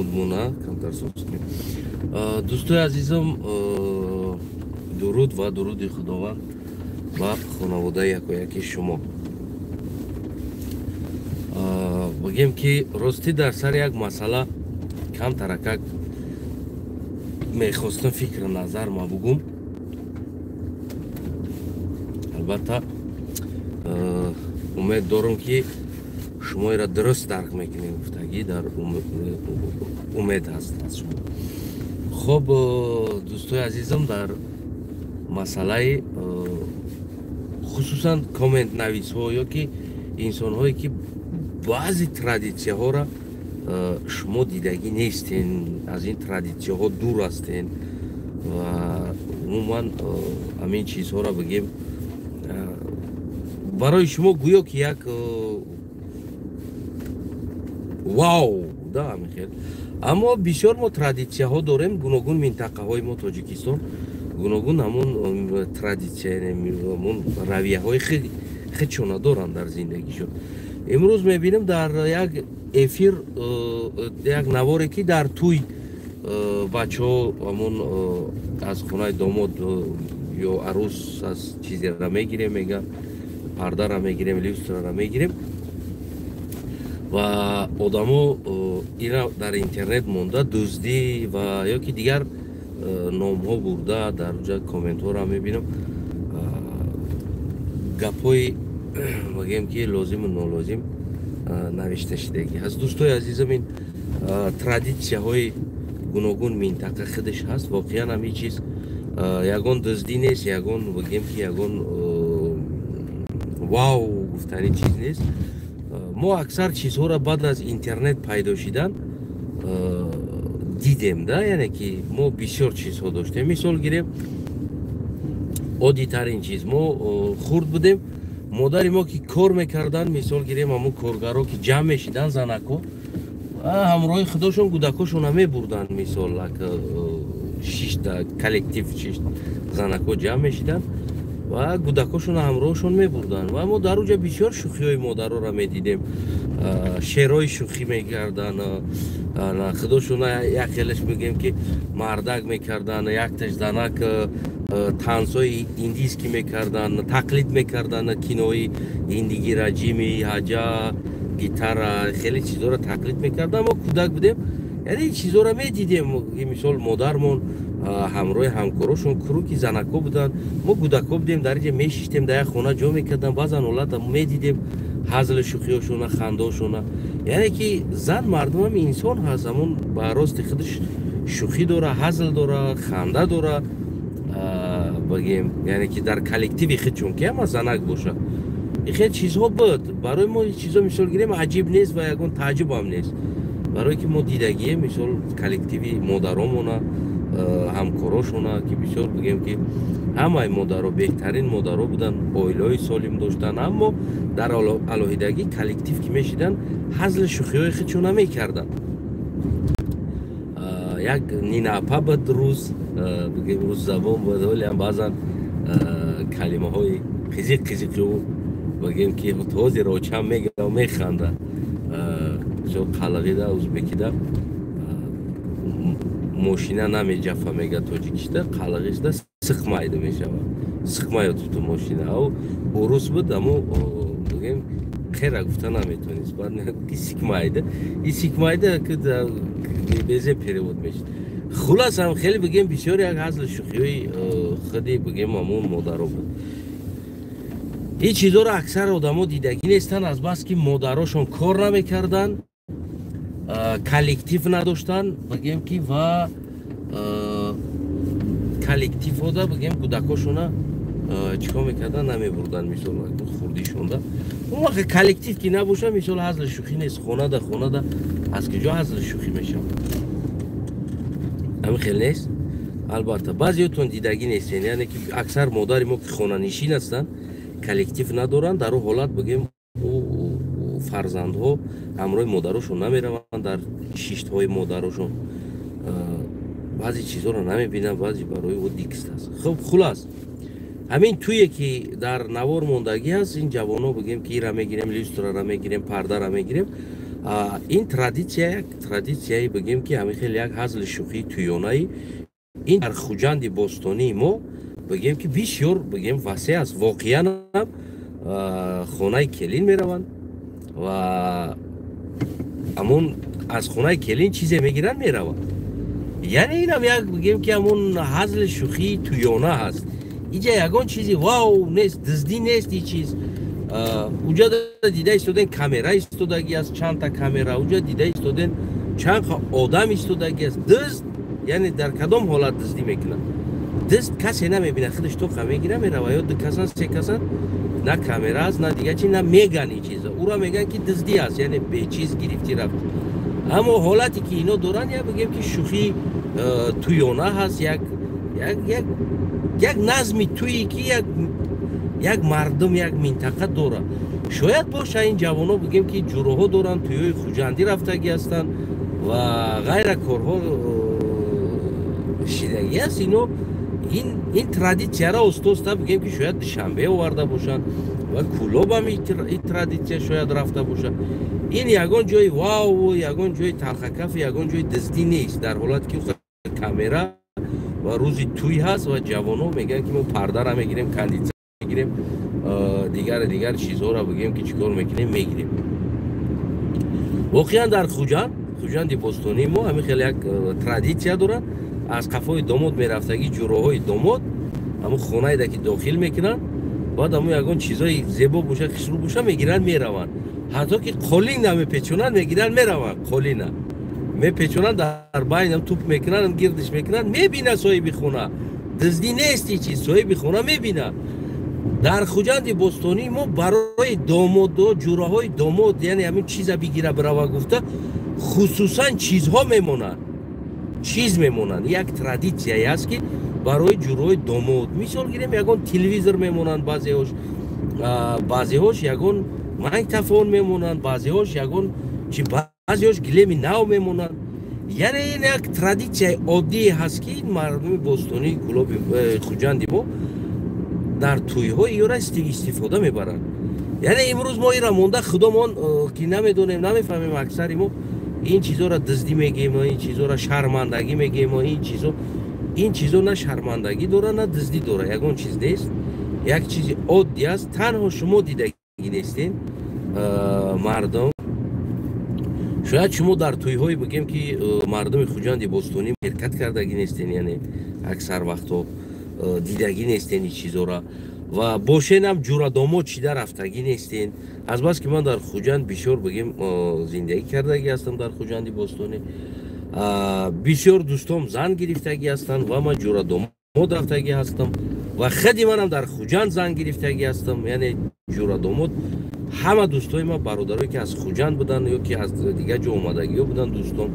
мудмуна камтар соҳбат кунем. Дӯстои азизам, дуруд ва дуруди худованд ба хонаводаи якояки шумо. Бигем ки ростӣ дар сари як масъала камтаракак мехостам фикру назар ма бугум. Албатта умед дорам ки шуморо дуруст дарк мекунем. Гуфтагӣ дар умед ҳаст аз шумо. Хуб, дӯстои азизам, дар масъалаи хусусан комментнависҳо ёки инсонҳое ки баъзи традитсияҳоро шумо дидагӣ нестен, аз ин традитсияҳо дур ҳастен ва умуман ҳамин чизҳоро бигем барои шумо гӯё ки як вау да ҳамин. Аммо бисёр мо традитсияҳо дорем, гуногун минтақаҳои мо Тоҷикистон гуногун ҳамун традитсияҳамун равияҳои худшона доранд дар зиндагишон. Имрӯз мебинем дар як эфир як наворе ки дар тӯй бачаҳо ҳамун аз хонаи домод ё арӯс аз чизеро мегирем, мегӯянд пардаро мегирем, люстраро мегирем ва одамо ина дар интернет монда дуздӣ ва ёки дигар номҳо бурда дар ҷа комментҳоро мебинам, гапҳои бигем ки лозиму нолозим навишта шудагӣ ҳаст. Дӯстои азизам, ин традитсияҳои гуногун минтақа худаш ҳаст. Воқеан ҳамин чиз ягон дуздӣ нест, ягон бигем ки ягон вау гуфтани чиз нест. Мо аксар чизҳоро баъд аз интернет пайдо шудан дидем, да, яъне ки мо бисёр чизҳо доштем. Мисол гирем, оддитарин чиз, мо хурд будем, модари мо ки кор мекардан, мисол гирем ҳамун коргаро ки ҷамъ мешидан занако, ҳамроҳи худошон кӯдакошона мебурданд. Мисол шишта коллектив занако ҷамъ мешидан ва кӯдакошона ҳамроҳшон мебурданд ва мо дар уҷа бисёр шӯхиҳои модароро медидем. Шерои шӯхӣ мекарданд, худошона як хелаш мегӯем ки мардак мекарданд, якташ занак танцҳои индийскӣ мекарданд, тақлид мекарданд кинои индигӣ, раҷими, ҳаҷа, гитара, хеле чизҳоро тақлид мекарданд. Мо кӯдак будем, яъне чизҳоро медидем. Мисол модармон ҳамроҳи ҳамкорошон кӯруки занако буданд, мо кӯдако будем, дар инҷа мешиштем, дар як хона ҷо мекарданд, баъзан ҳолата медидем ҳазлу шӯхиҳошона, хандаошона. Яъне ки зан мардумам инсон ҳаст, ҳамун ба рости худаш шӯхӣ дора, ҳазл дора, ханда дора. Бигем, яъне ки дар коллективи худшон ки ҳама занак боша. ин хел чизҳо буд. Барои мо ин чизҳо мисол гирем аҷиб нест ва ягон таъҷуб ҳам нест. Барое ки мо дидагием, мисол коллективи модаромона, ҳамкорошона ки бисёр бигем ки ҳамаи модаро беҳтарин модаро буданд, оилаҳои солим доштанд, аммо дар алоҳидагӣ коллектив ки мешиданд, ҳазли шӯхиҳои худшона мекарданд. Як нинапа буд рӯз, бигем рӯззабон буд, ҳолиам баъзан калимаҳои қизиқ-қизиқу бигем ки ҳозир очам мегӯяд механда. қалағида ӯзбекида мошина намеҷафа мега тоҷикиста, қалағишда сиқмайда мешавад. Сиқмаётибту мошина. урус буд, аммо бигем хера гуфта наметавонист. Баъд ки сикмайда. И сикмайда ки безе перевод мешуд. Хулас ҳам хеле бигем бисёр як ҳазли шӯхиҳои худи бигем ҳамун модаро буд. ин чизҳоро аксар одамо дидагӣ нестанд, азбаски модарошон кор намекарданд, коллектив надоштанд, бигем ки ва коллективҳода бигем кӯдакошона чикор мекарданд, намебурданд. Мисол хурдишонда он вақт коллектив ки набоша, мисол ҳазли шӯхӣ нест. Хонада аз куҷо ҳазли шӯхӣ мешавад? ҳамин хел нест. Албатта баъзеётон дидагӣ нестен, яъне ки аксар модари мо ки хонанишин ҳастанд, коллектив надоранд, дар он ҳолат бигем фарзандҳо ҳамроҳи модарошон намераванд, дар шиштҳои модарошон баъзе чизҳоро намебинанд, баъзе барои ӯ дикст аст. Хуб, хулас ҳамин тӯе ки дар навор мондагӣ ҳаст, ин ҷавоно бигем ки ира мегирем, люстраро мегирем, пардаро мегирем, این ترادیسیایی بگیم که همین خیلی یک حزل شوخی تویونایی این در خوجند بوستانی ما بگیم که بسیار بگیم وسیع است. واقعا هم خونه کلین میروند و همون از خونه کلین چیزی میگیرن میروند. یعنی این هم یک بگیم که همون حزل شوخی تویونه هست. اینجا یکان چیزی واو نیست، دزدی نیست. این چیز اونجا دیده ایستودن کامرا ایستودگی است، چند تا کامرا اونجا دیده ایستودن، چند آدم ایستودگی است. دزد یعنی در کدام حالت دزدی میکنن؟ دزد کسی نمیبینه، خودش تو میگیره میره و یا دو کسان سه کسان نه کامرا است نه دیگه چی، نه میگن این چیزا، او را میگن که دزدی است، یعنی به چیز گرفتی رفت. اما حالتی که اینا دوران یا بگیم که شوخی تویونه هست، یک نظمی تویی که یک مردم یک منطقه داره. شاید باشه این جوانو بگیم که جوروها دوران توی خوجندی رفتگی هستن و غیر کارها شدگی هست. اینو این ترادیسیا را استوستا بگیم که شاید شنبه آورده باشن و کلوب هم این ترادیسیا شاید رفته باشن. این یگان جای واو، یگان جای تلخکف، یگان جای دزدی نیست، در حالت که کامرا و روزی توی هست و جوانو میگن که ما پرده را میگیریم، کاندیدا میگیریم، دیگر چیزها را بگیم که چیکار میکنیم میگیریم. واقعا در خوجند بوستانی ما همین خیلی یک ترادیسیا دارن. از قفای داماد میرفتگی جوروهای داماد همون خونه که داخل میکنن، بعد همون یگان چیزای زیبا باشه خسرو باشه میگیرن میرون. حتی که قولین نمیپیچونن میگیرن میرون، قولین میپیچونن در بین هم توپ میکنن گردش میکنن، میبینه صاحب خونه. دزدی نیستی چیز، صاحب خونه میبینه. در خوجند بوستانی ما برای داماد و جوراهای داماد یعنی همین چیزا بگیره برای گفته خصوصا چیزها میمونن، چیز میمونن. یک ترادیسیایی است که برای جوروهای داماد مثال گیریم یگان تلویزور میمونن، بعضی‌هاش یگان مایکروفون میمونن، بعضی‌هاش یگان بعضی‌هاش گلیم نو میمونن. یعنی این یک ترادیسیای عادی هست که این مردم بوستانی کلوب خوجندی ما در توی‌ها ایرا استفاده میبرن. یعنی امروز ما ایرا مونده خودمون که نمیدونیم نمیفهمیم، اکثر ما این چیزا را دزدی میگیم، این چیزا را شرمندگی میگیم. این چیزا نه شرمندگی داره نه دزدی داره، یگان چیز نیست، یک چیز عادی است. تنها شما دیدگی نیستین مردم. شاید شما در توی‌های بگیم که مردم خوجند بوستانی شرکت کردگی نیستین، یعنی اکثر وقتا دیدگی نیستین این چیزا را و باشین هم جورا داماد چیده رفتگی نیستین. از بس که من در خوجند بسیار بگیم زندگی کردگی هستم در خوجند بوستانی، بسیار دوستام زن گرفتگی هستن و من جورا داماد رفتگی هستم و خودی منم در خوجند زن گرفتگی هستم. یعنی جورا داماد همه دوستای ما برادرایی که از خوجند بودن یا که از دیگه جا اومدگی بودن دوستان،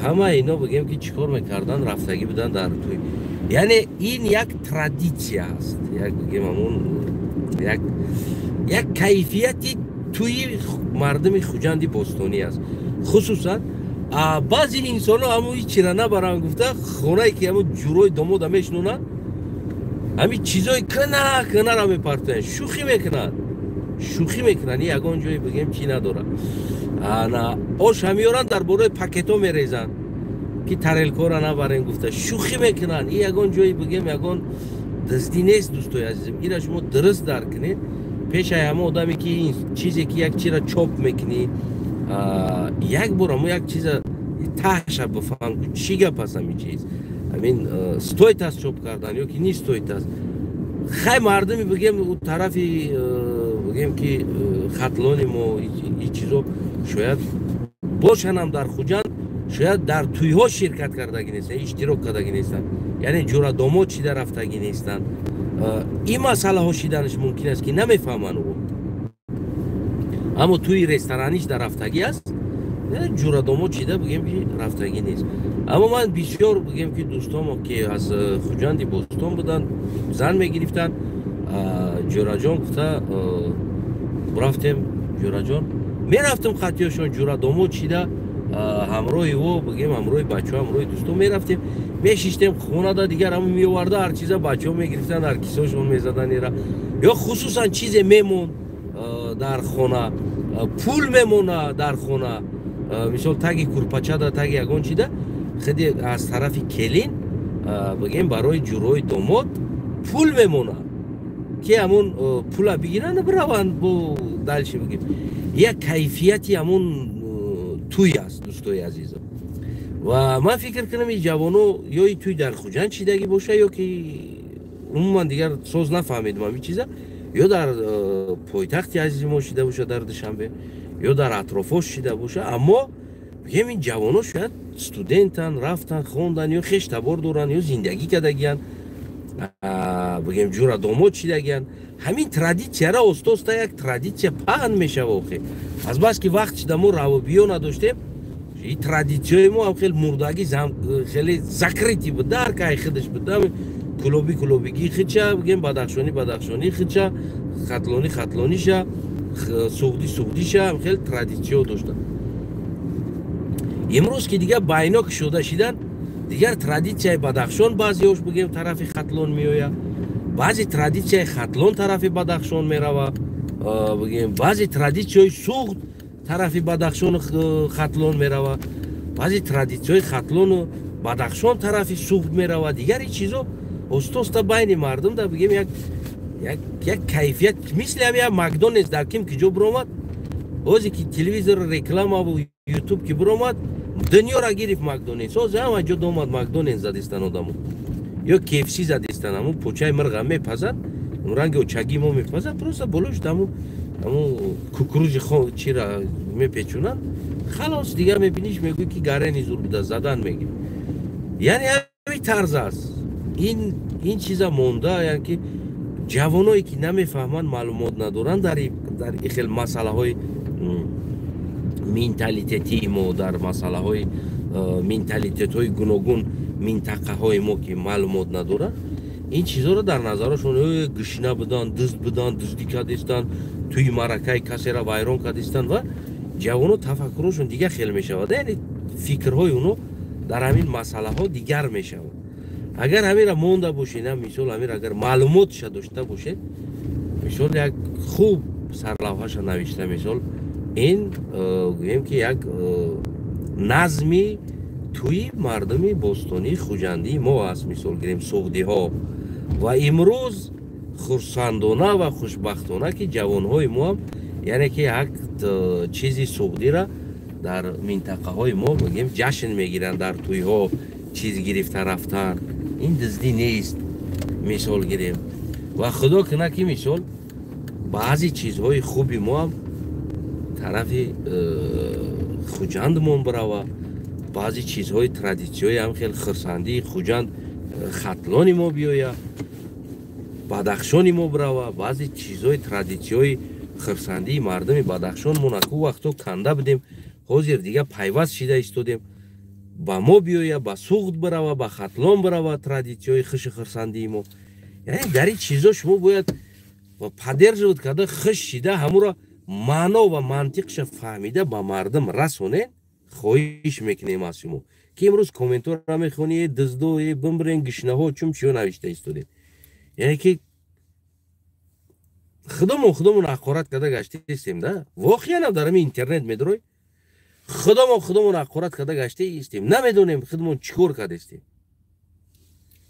همه اینا بگیم که چیکار میکردن رفتگی بودن در توی. یعنی این یک ترادیسیا است، یک بگیم همون یک کیفیتی توی مردم خوجند بوستانی است. خصوصا بعضی انسان ها همون چیره نبرن گفته خونه که همون جوروی داماد میشنونن همین چیزای کنه را میپرتن، شوخی میکنن. این یگان جایی بگیم چی نداره. آش همیارن در باره پاکتو میریزن که ترلکو را نبرن گفته شوخی میکنن. این یگان جایی بگیم یگان دزدی نیست دوستای عزیزم. این شما درست درک کنید. پیش همه آدمی که این چیزی که یک چیز را چاپ میکنی یک بار یک چیز تهش بفهم که چی گپ هست این چیز، همین استویت است چاپ کردن یا که نیست استویت است. خیلی مردمی بگیم اون طرفی بگیم که خطلانی ما این چیزا شاید باشن هم در خوجند، شاید در توی‌ها شرکت کردگی نیستن، اشتراک کردگی نیستن، یعنی جورا داماد چیده رفتگی نیستن. این مسئله ها شیدنش ممکن است که نمیفهمن او، اما توی رستورانیش در رفتگی است، جورا داماد چیده بگیم که رفتگی نیست. اما من بسیار بگیم که دوستام که از خوجند بوستان بودن زن میگرفتن، جورا جان گفته برفتیم، جورا جان میرفتم خطیاشون جورا داماد چیده همراه او بگیم همراه بچه همراه دوستان میرفتیم میشیشتیم خونه دا دیگر همون میورده هر چیزا بچه ها میگرفتن در کیسهاشون میزدن ایرا، یا خصوصا چیز میمون در خونه پول میمونه در خونه مثال تاگی کورپاچه دا تاگی یگان چی ده خیلی از طرف کلین بگیم برای جوروی دومات پول میمونه که همون پولا بگیرن بروند بو دلشی بگیم یک کیفیتی همون توی است دوستای عزیزم و من فکر کنم این جوانو یا توی در خوجند چیدگی باشه یا که عموما دیگر سوز نفهمیدم این چیزا یا در پایتخت عزیز ما شده باشه در دوشنبه یا در اطرافش شده باشه اما بگیم این جوانو شاید استودنتن رفتن خوندن یا خش تبار دارن یا زندگی کردگیان بگیم جورا دومات شدگیان همین ترادیسیا را استوستا یک ترادیسیا پهن میشه واقعا از بس که وقت شده ما روابیو نداشتیم این ترادیسیای ما خیلی مردگی خیلی زکریتی بود در که خودش بود کلوبیگی خیچه بگیم بدخشانی خیچه خطلانی شه سعودی شه خیلی ترادیسیو داشتن امروز که دیگه بیناک شدن دیگر ترادیسیای بدخشان بعضیش بگیم طرف خطلان میآید بعضی ترادیسیای خطلان طرف بدخشان میروه بگیم بعضی ترادیسیای سوخت طرف بدخشان خطلان میروه بعضی ترادیسیای خطلان و بدخشان طرف سوخت میروه دیگر این چیزا استوستا بین مردم دا بگیم یک کیفیت مثل همین مکدونالدز در کیم که جو برآمد اوزی که تلویزیون رکلام و یوتیوب که برآمد دنیا را گرفت مکدونالدز اوز همه جا دومد مکدونالدز زدستان آدمو یا KFC زدستان همون پوچای مرغ هم میپزد اون رنگ اوچگی ما میپزد پروسا بلوش دمو کوکروج چی را میپیچونن خلاص دیگه میبینیش میگوی که گرینی زور بوده زدن میگیم یعنی همین طرز است این چیزا مونده یعنی که جوانایی که نمیفهمن معلومات ندارن در این خیلی مسئله های مینتالیتتی ما در مسئله های مینتالیتت های گوناگون منطقه های ما که معلومات ندارن این چیزا رو در نظرشون گشنه بدن دزدی کردن توی مرکه کسی را ویران کردن و جوانو تفکرشون دیگه خیلی میشود یعنی فکرهای اونو در همین مسئله ها دیگر میشود اگر همین را مونده باشه نه مثال همین اگر معلوماتش داشته باشه مثال یک خوب سرلوحه‌اش نوشته مثال این گویم که یک نظمی توی مردمی باستانی خوجندی ما است مثال گیریم سوغدی ها و امروز خرسندانه و خوشبختانه که جوانهای ما هم یعنی که یک چیزی سوغدی را در منطقه های ما بگیم جشن میگیرن در توی ها چیز گرفته رفتن این دزدی نیست مثال گیریم و خدا کنه که مثال بعضی چیزهای خوبی ما هم طرف خوجند ما برای بعضی چیزهای ترادیسیوی هم خیلی خرسندی خوجند خطلانی ما بیاید بدخشانی ما برای بعضی چیزهای ترادیسیوی خرسندی مردم بدخشان منکو وقتو کنده بدیم حاضر دیگه پیوست شده استودیم با ما بیاید با سوخت برای با خطلان برای ترادیسیوی خش خرسندی ما یعنی در این چیزا شما باید و پدر شد که خش شده همون را معنا و منطقش فهمیده با مردم رسونه خواهش میکنیم از شما که امروز کومنتور را میخونی دزدو بمبرین گشنه ها چون چیو نوشته استودیم یعنی که خودمون حقارت کرده گشته استیم ده واقعا هم در اینترنت میدروی خودمون حقارت کرده گشته استیم نمیدونیم خودمون چیکار کرده استیم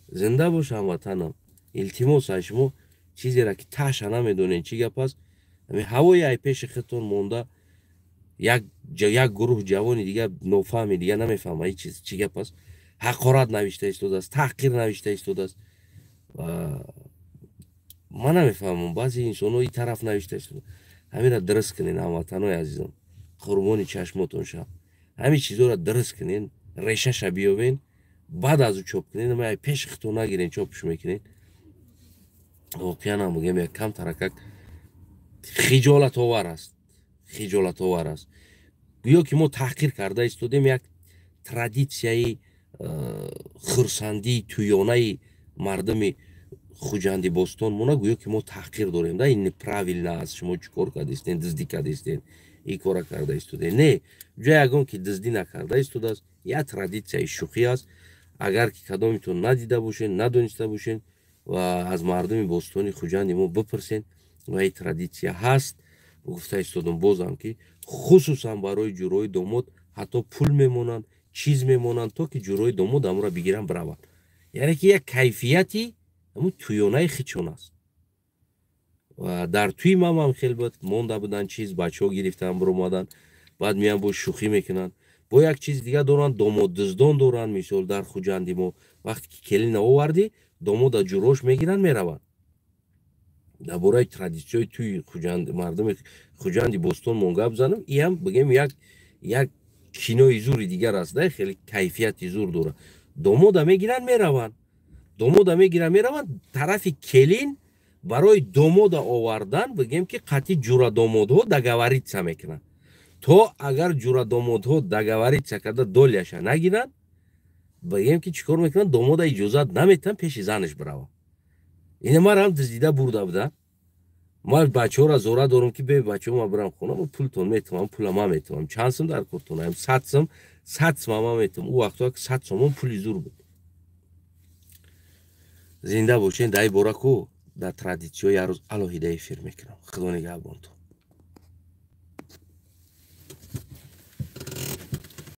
زنده باش هموطنم التماس از شما چیزی را که تاش نمیدونین چی گپ است هوای ای پیش خودتون مونده یک گروه جوانی دیگه نفهمی دیگه نمیفهمه این چیز چی گپ است حقارت نوشته استوده است تحقیر نوشته استوده است من نمیفهمم بعضی انسان‌ها این طرف نوشته استوده همین را درست کنین هموطنای عزیزم قربانی چشماتون شم همین چیزا را درست کنین ریشه‌ش بیابین بعد از او چاپ کنین ما پیش خودتون نگیرین چاپش میکنین واقعا هم میگم یک کم ترکک خجالت آور است گویا که ما تحقیر کرده استودیم یک ترادیسیای خرسندی تویانه مردم خوجندی باستان مونا گویا که ما تحقیر داریم ده این پراویل نه از شما چیکار کردین دزدی کردین این کارا کرده استودیم نه جای اگه که دزدی نکرده استوده است یک ترادیسیای شوخی است اگر که کدامتون ندیده باشین ندونسته باشین و از مردم باستانی خوجندی ما بپرسین و این ترادیسیا هست гуфта истодум бозам ки хусусан барои ҷурои домод ҳатто пул мемонанд чиз мемонанд то ки ҷурои домод амро бигиранд бираванд яъне ки як кайфияти ҳамун туёнаи хичон аст ва дар туи мамам хеле бод монда буданд чиз бачаҳо гирифтан биромаданд баъд меянд бо шӯхӣ мекунанд бо як чиз дига доранд домоддуздон доранд мисол дар хуҷанди мо вақте ки келин овардӣ домода ҷурош мегиранд мераванд дар бораи традитсияи туи мардуми хуҷанди бостон мон гап занам иам бигем як кинои зури дигар аст хеле кайфияти зур дорад домода мегиранд мераванд тарафи келин барои домода овардан бигем ки қатъи ҷура домодҳо договоритса мекунанд то агар ҷура домодҳо договоритса карда долияша нагиранд бигем ки чӣ кор мекунанд домода иҷозат наметиҳанд пеши занаш биравад ина марам диздида бурда будам ман бачаҳоро зора дорам ки бе бачаҳо ман бирам хона мо пултон метавам пула ман метавам чанд сум дар кортон аям 100 сум ман метавам ӯ вақтҳо 100 сомон пули зур буд зинда бошен дар ин бора ку дар традитсияҳо як рӯз алоҳида эфир мекунам худо нигаҳбонтон